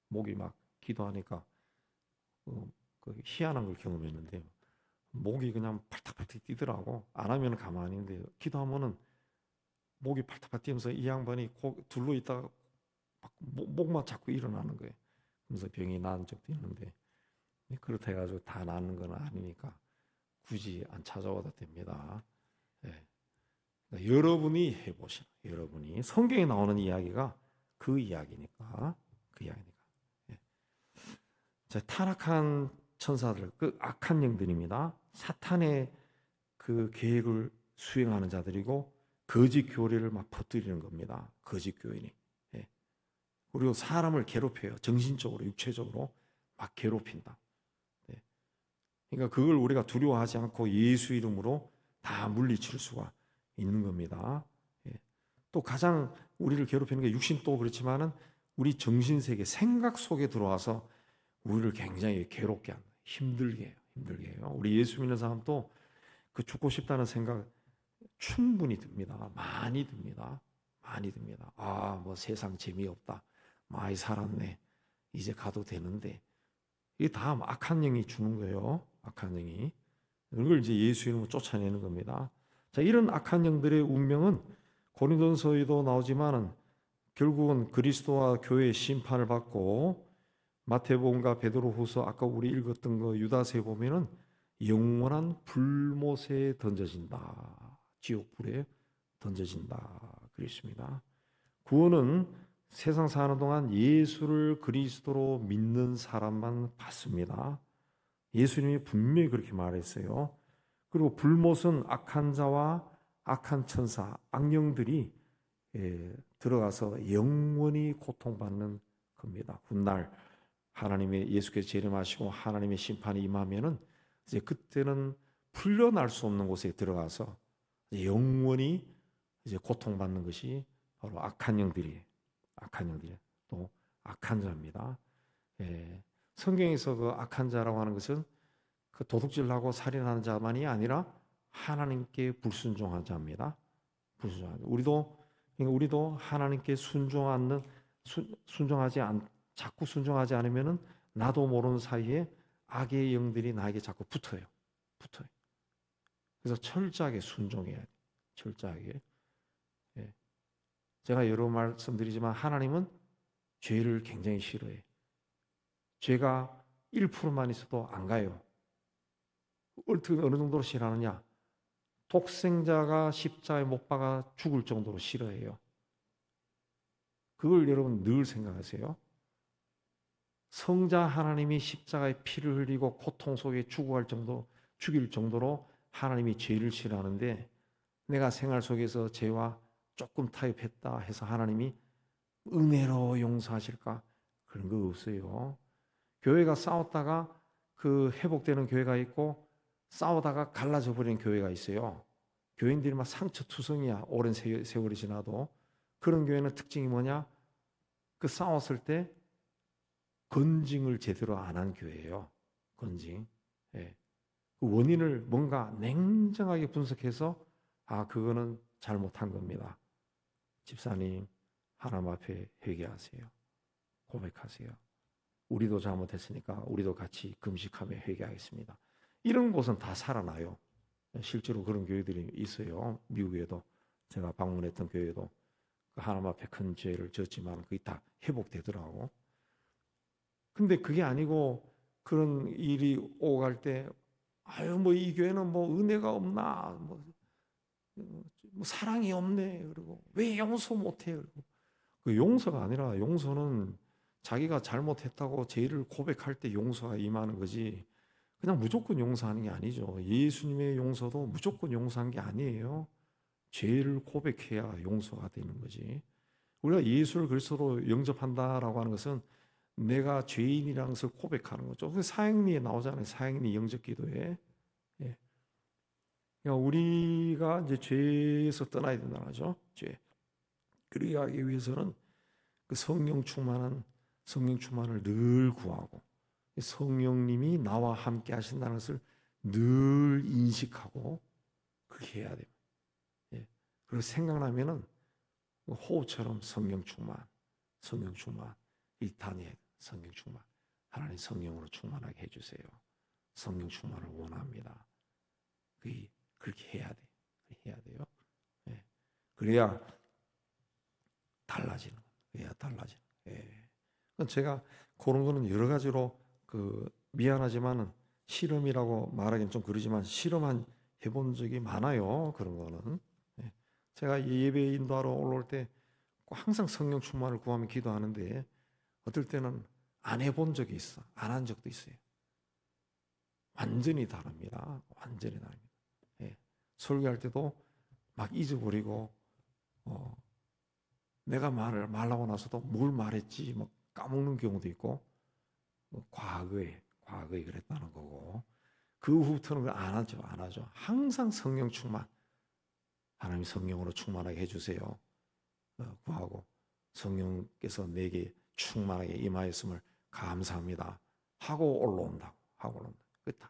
목이 막 기도하니까 그 희한한 걸 경험했는데 목이 그냥 팔딱팔딱 뛰더라고. 안 하면 가만히 있는데 기도하면은 목이 팔딱팔딱 뛰면서 이 양반이 둘러 있다가 목만 자꾸 일어나는 거예요. 그래서 병이 나은 적도 있는데, 그렇다 해가지고 다 낫는 건 아니니까 굳이 안 찾아와도 됩니다. 그러니까 여러분이 해보시라. 여러분이 성경에 나오는 이야기가 그 이야기니까. 자, 타락한 천사들, 그 악한 영들입니다. 사탄의 그 계획을 수행하는 자들이고 거짓 교리를 막 퍼뜨리는 겁니다. 거짓 교인이. 그리고 사람을 괴롭혀요. 정신적으로, 육체적으로 막 괴롭힌다. 그러니까 그걸 우리가 두려워하지 않고 예수 이름으로 다 물리칠 수가 있는 겁니다. 또 가장 우리를 괴롭히는 게 육신도 그렇지만은 우리 정신세계, 생각 속에 들어와서 우리를 굉장히 괴롭게 합니다. 힘들게 해요. 우리 예수 믿는 사람도 그 죽고 싶다는 생각 충분히 듭니다. 많이 듭니다. 아, 뭐 세상 재미없다. 많이 살았네. 이제 가도 되는데. 이게 다 악한 영이 주는 거예요. 악한 영이. 이걸 이제 예수 이름으로 쫓아내는 겁니다. 자, 이런 악한 영들의 운명은 고린도전서에도 나오지만은 결국은 그리스도와 교회의 심판을 받고, 마태복음과 베드로후서 아까 우리 읽었던 거 유다서에 보면은 영원한 불못에 던져진다. 지옥불에 던져진다. 그랬습니다. 구원은 세상 사는 동안 예수를 그리스도로 믿는 사람만 받습니다. 예수님이 분명히 그렇게 말했어요. 그리고 불못은 악한 자와 악한 천사, 악령들이 들어가서 영원히 고통받는 겁니다. 훗날 하나님의 예수께서 재림하시고 하나님의 심판이 임하면은 이제 그때는 풀려날 수 없는 곳에 들어가서 영원히 이제 고통받는 것이 바로 악한 영들이 또 악한 자입니다. 성경에서 그 악한 자라고 하는 것은 그 도둑질하고 살인하는 자만이 아니라 하나님께 불순종한 자입니다. 우리도 하나님께 자꾸 순종하지 않으면은 나도 모르는 사이에 악의 영들이 나에게 자꾸 붙어요. 그래서 철저하게 순종해야 돼요. 철저하게. 제가 여러 번 말씀드리지만 하나님은 죄를 굉장히 싫어해요. 죄가 1%만 있어도 안 가요. 어느 정도로 싫어하느냐? 독생자가 십자가에 못 박아 죽을 정도로 싫어해요. 그걸 여러분 늘 생각하세요. 성자 하나님이 십자가에 피를 흘리고 고통 속에 죽일 정도로 하나님이 죄를 싫어하는데, 내가 생활 속에서 죄와 조금 타협했다 해서 하나님이 은혜로 용서하실까? 그런 거 없어요. 교회가 싸웠다가 그 회복되는 교회가 있고, 싸우다가 갈라져 버리는 교회가 있어요. 교인들이 막 상처투성이야, 오랜 세월이 지나도. 그런 교회는 특징이 뭐냐? 그 싸웠을 때 건징을 제대로 안 한 교회예요. 건징. 예. 그 원인을 뭔가 냉정하게 분석해서 그거는 잘못한 겁니다. 집사님, 하나님 앞에 회개하세요. 고백하세요. 우리도 잘못했으니까 우리도 같이 금식하며 회개하겠습니다. 이런 곳은 다 살아나요. 실제로 그런 교회들이 있어요. 미국에도 제가 방문했던 교회도 하나님 앞에 큰 죄를 졌지만 그게 다 회복되더라고. 근데 그게 아니고 그런 일이 오갈 때 뭐 이 교회는 뭐 은혜가 없나, 뭐 사랑이 없네, 그리고 왜 용서 못해? 그리고 그 용서가 아니라, 용서는 자기가 잘못했다고 죄를 고백할 때 용서가 임하는 거지, 그냥 무조건 용서하는 게 아니죠. 예수님의 용서도 무조건 용서한 게 아니에요. 죄를 고백해야 용서가 되는 거지. 우리가 예수를 그리스도로 영접한다라고 하는 것은 내가 죄인이라는 것을 고백하는 거죠. 그 사형리에 나오잖아요. 사형리 영접기도에. 예. 그러니까 우리가 이제 죄에서 떠나야 된다는 거죠. 죄. 그렇게 하기 위해서는 그 성령 충만을 늘 구하고, 성령님이 나와 함께 하신다는 것을 늘 인식하고 그렇게 해야 돼요. 예. 그리고 생각나면은 호흡처럼 성령 충만, 이 단위에 성령 충만. 하나님 성령으로 충만하게 해주세요. 성령 충만을 원합니다. 그렇게 해야 돼. 해야 돼요. 예. 그래야 달라지는 거예요. 예. 제가 그런 거는 여러 가지로 미안하지만은 실험이라고 말하기는 좀 그러지만 실험한 해본 적이 많아요. 그런 거는. 예. 제가 예배 인도하러 올라올 때 항상 성령 충만을 구하며 기도하는데, 어떨 때는 안 해본 적이 있어. 안 한 적도 있어요. 완전히 다릅니다. 예. 설교할 때도 막 잊어버리고, 내가 말하고 나서도 뭘 말했지 막 까먹는 경우도 있고, 과거에 그랬다는 거고, 그 후부터는 그걸 안 하죠. 항상 성령 충만, 하나님 성령으로 충만하게 해주세요. 구하고, 성령께서 내게 충만하게 임하였음을 감사합니다 하고 올라온다고. 그게 다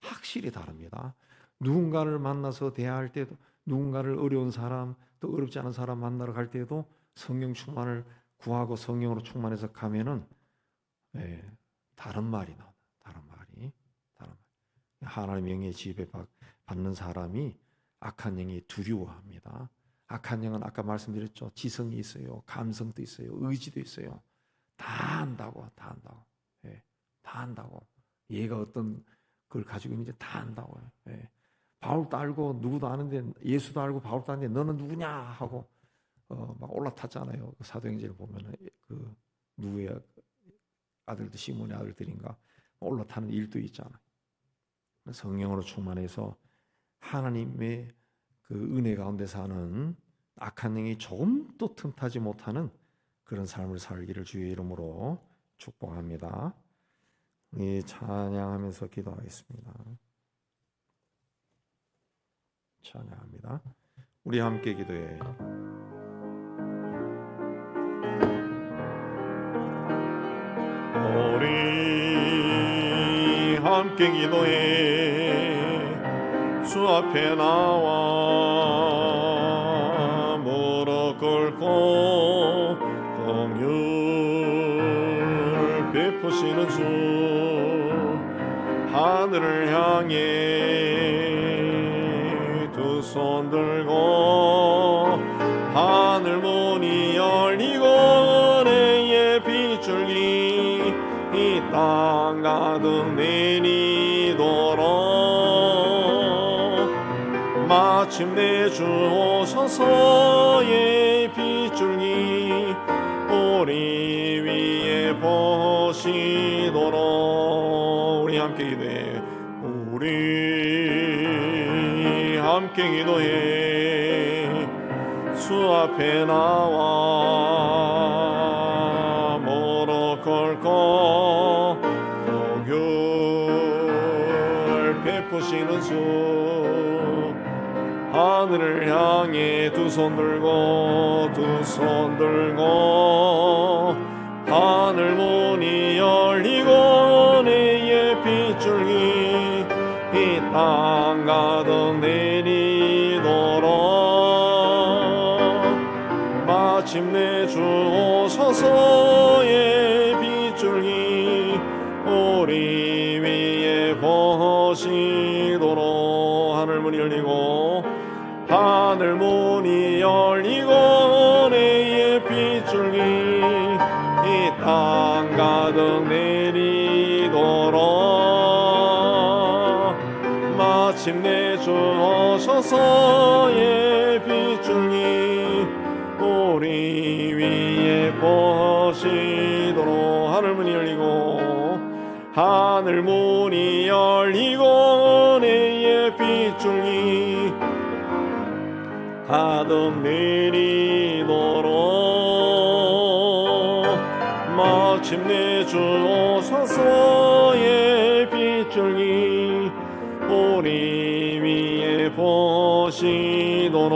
확실히 다릅니다. 누군가를 만나서 대화할 때도, 누군가를 어려운 사람, 또 어렵지 않은 사람 만나러 갈 때도 성령 충만을 구하고 성령으로 충만해서 가면은 다른 말이 나와. 다른 말이. 하나님 영의 지배 받는 사람이 악한 영이 두려워합니다. 악한 영은 아까 말씀드렸죠. 지성이 있어요. 감성도 있어요. 의지도 있어요. 다 안다고. 예, 다 안다고. 얘가 어떤 걸 가지고 있는지 다 안다고요. 예. 바울도 알고 누구도 아는데, 예수도 알고 바울도 아는데 너는 누구냐 하고 막 올라탔잖아요. 사도행전을 보면은 누구의 아들도 시몬의 아들들인가 올라타는 일도 있잖아요. 성령으로 충만해서 하나님의 그 은혜 가운데 사는 악한 영이 조금도 틈타지 못하는 그런 삶을 살기를 주의 이름으로 축복합니다. 찬양하면서 기도하겠습니다. 찬양합니다. 우리 함께 기도해. 우리 함께 기도해. 주 앞에 나와 무릎 꿇고 긍휼 베푸시는 주, 하늘을 향해 두 손 들고 하늘 문이 열리고 은혜의 빗줄기 이 땅 가득 내리도록 마침내 주 오셔서의 빗줄기 우리 위에 보시도록 우리 함께 기도해 우리 함께 기도해 주 앞에 나와 무릎 꿇고 복을 베푸시는 주 하늘을 향해 두 손 들고 하늘 문이 열리고 내의 빗줄기 이 땅 가득 내리도록 마침내 주 오셔서의 빗줄기 우리 위에 보시도록 하늘 문이 열리고 내의 빗줄기 이 땅 가득 내리도록 마침내 주 오셔서의 빗줄기 우리 위에 보시도록 하늘 문이 열리고 내의 빗줄기 가득 내리도록 마침내 주 오셔서의 빗줄기 우리 위에 보시도록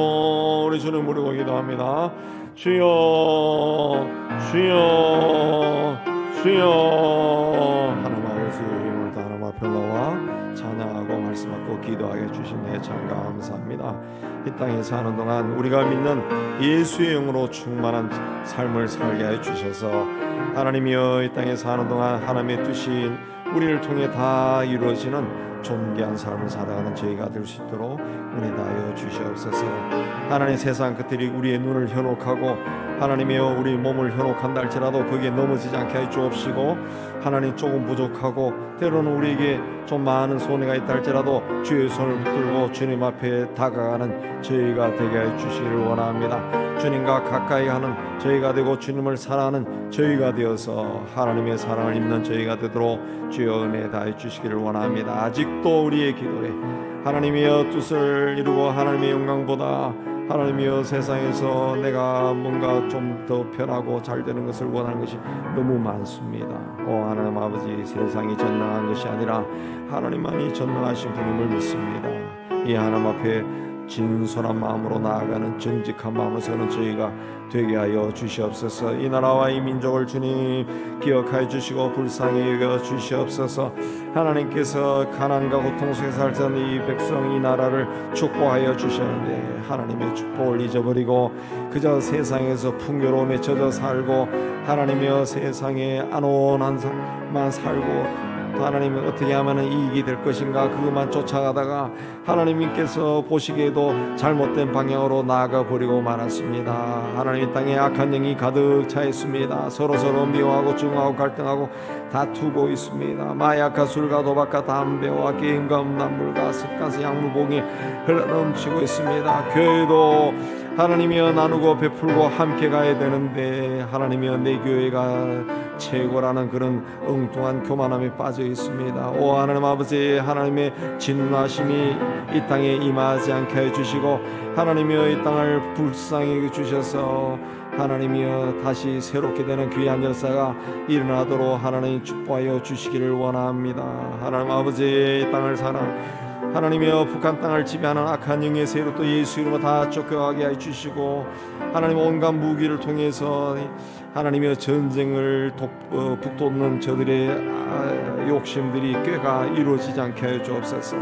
우리 주를 부르고 기도합니다. 주여 주여 주여 하나님 아버지 오늘도 하나님 앞에 나와 찬양하고 말씀 받고 기도하게 주신 데 참 감사합니다. 이 땅에 사는 동안 우리가 믿는 예수의 영으로 충만한 삶을 살게 해 주셔서 하나님이여 이 땅에 사는 동안 하나님의 뜻이 우리를 통해 다 이루어지는 존귀한 삶을 살아가는 저희가 될 수 있도록 은혜 다하여 주시옵소서. 하나님 세상 것들이 우리의 눈을 현혹하고 하나님이여 우리 몸을 현혹한다 할지라도 거기에 넘어지지 않게 해 주옵시고 하나님 조금 부족하고 때로는 우리에게 좀 많은 손해가 있다 할지라도 주의 손을 붙들고 주님 앞에 다가가는 저희가 되게 해 주시기를 원합니다. 주님과 가까이 하는 저희가 되고 주님을 사랑하는 저희가 되어서 하나님의 사랑을 입는 저희가 되도록 주여 은혜 다해 주시기를 원합니다. 아직도 우리의 기도에 하나님이여 뜻을 이루고 하나님의 영광보다 하나님이여 세상에서 내가 뭔가 좀 더 편하고 잘 되는 것을 원하는 것이 너무 많습니다. 하나님 아버지 세상이 전능한 것이 아니라 하나님만이 전능하신 분임을 믿습니다. 이 하나님 앞에 진솔한 마음으로 나아가는 정직한 마음으로 서는 저희가 되게 하여 주시옵소서. 이 나라와 이 민족을 주님 기억하여 주시고 불쌍히 여겨 주시옵소서. 하나님께서 가난과 고통 속에 살던 이 백성 이 나라를 축복하여 주셨는데 하나님의 축복을 잊어버리고 그저 세상에서 풍요로움에 젖어 살고 하나님이여 세상에 안온한 삶만 살고 하나님이 어떻게 하면 이익이 될 것인가 그것만 쫓아가다가 하나님께서 보시기에도 잘못된 방향으로 나아가버리고 말았습니다. 하나님 땅에 악한 영이 가득 차 있습니다. 서로 미워하고 증오하고 갈등하고 다투고 있습니다. 마약과 술과 도박과 담배와 게임과 음란물과 습관성 약물봉이 흘러넘치고 있습니다. 교회도 하나님이여 나누고 베풀고 함께 가야 되는데 하나님이여 내 교회가 최고라는 그런 엉뚱한 교만함에 빠져 있습니다. 오 하나님 아버지 하나님의 진노하심이 이 땅에 임하지 않게 해주시고 하나님이여 이 땅을 불쌍히 주셔서 하나님이여 다시 새롭게 되는 귀한 역사가 일어나도록 하나님 축복하여 주시기를 원합니다. 하나님 아버지 이 땅을 하나님이여 북한 땅을 지배하는 악한 영의 세력도 예수 이름으로 다 쫓겨가게 해주시고 하나님 온갖 무기를 통해서 하나님이여 전쟁을 북돋는 저들의 욕심들이 꾀가 이루어지지 않게 해 주옵소서.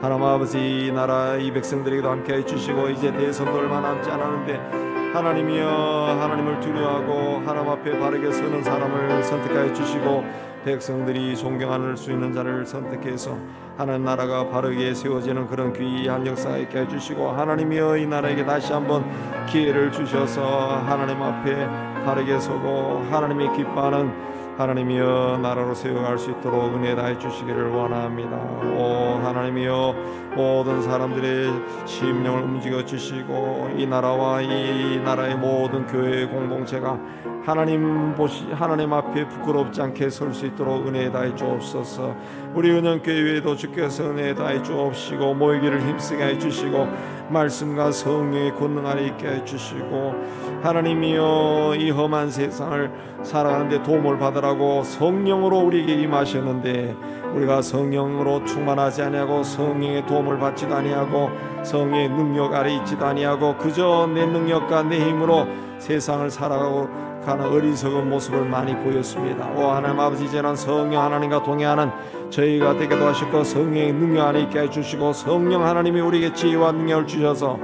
하나님 아버지 이 나라 이 백성들에게도 함께 해주시고 이제 대선도 얼마 남지 않았는데 하나님이여 하나님을 두려워하고 하나님 앞에 바르게 서는 사람을 선택하여 주시고 백성들이 존경할 수 있는 자를 선택해서 하나님 나라가 바르게 세워지는 그런 귀한 역사가 있게 해주시고 하나님이여 이 나라에게 다시 한번 기회를 주셔서 하나님 앞에 바르게 서고 하나님이 기뻐하는 하나님이여 나라로 세워갈 수 있도록 은혜 다해 주시기를 원합니다. 오 하나님이여 모든 사람들의 심령을 움직여 주시고 이 나라와 이 나라의 모든 교회 공동체가 하나님 앞에 부끄럽지 않게 설 수 있도록 은혜 다해 주옵소서. 우리 은영교회에도 주께서 은혜 다해 주옵시고 모이기를 힘쓰게 해 주시고 말씀과 성령의 권능 안에 있게 해 주시고 하나님이여 이 험한 세상을 살아가는데 도움을 받으라고 성령으로 우리에게 임하셨는데 우리가 성령으로 충만하지 아니하고 성령의 도움을 받지도 아니하고 성령의 능력 아래 있지도 아니하고 그저 내 능력과 내 힘으로 세상을 살아가고 가는 어리석은 모습을 많이 보였습니다. 오 하나님 아버지 이제는 성령 하나님과 동행하는 저희가 되게도 하시고 성령의 능력 안에 있게 해주시고 성령 하나님이 우리에게 지혜와 능력을 주셔서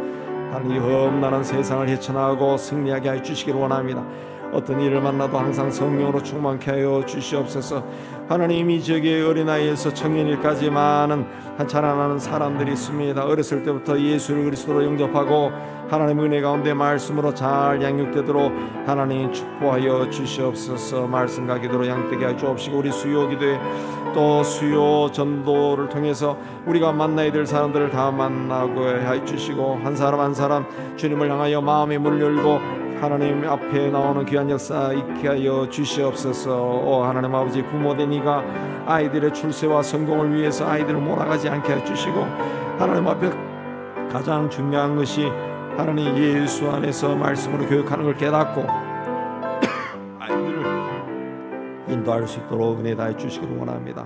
하나님 험난한 세상을 헤쳐나가고 승리하게 해주시기를 원합니다. 어떤 일을 만나도 항상 성령으로 충만케 하여 주시옵소서. 하나님 이 지역의 어린아이에서 청년일까지 많은 자라나는 사람들이 있습니다. 어렸을 때부터 예수를 그리스도로 영접하고 하나님의 은혜 가운데 말씀으로 잘 양육되도록 하나님 축복하여 주시옵소서. 말씀과 기도로 양되게 하여 주옵시고 우리 수요 기도에 또 수요 전도를 통해서 우리가 만나야 될 사람들을 다 만나고 해 주시고 한 사람 한 사람 주님을 향하여 마음의 문을 열고 하나님 앞에 나오는 귀한 역사 있게 하여 주시옵소서. 하나님 아버지 부모된 이가 아이들의 출세와 성공을 위해서 아이들을 몰아가지 않게 해주시고 하나님 앞에 가장 중요한 것이 하나님 예수 안에서 말씀으로 교육하는 걸 깨닫고 아이들을 인도할 수 있도록 은혜 다해 주시기를 원합니다.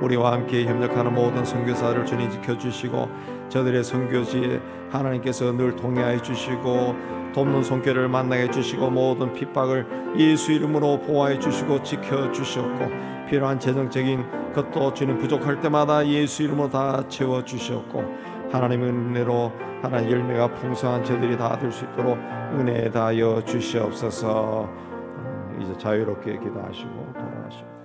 우리와 함께 협력하는 모든 선교사를 주님 지켜주시고 저들의 선교지에 하나님께서 늘 동행하여 주시고 돕는 손길을 만나게 해주시고 모든 핍박을 예수 이름으로 보호해 주시고 지켜주셨고 필요한 재정적인 것도 주님 부족할 때마다 예수 이름으로 다 채워주셨고 하나님의 은혜로 하나님 열매가 풍성한 저들이 다 될 수 있도록 은혜 다하여 주시옵소서. 이제 자유롭게 기도하시고 돌아가시고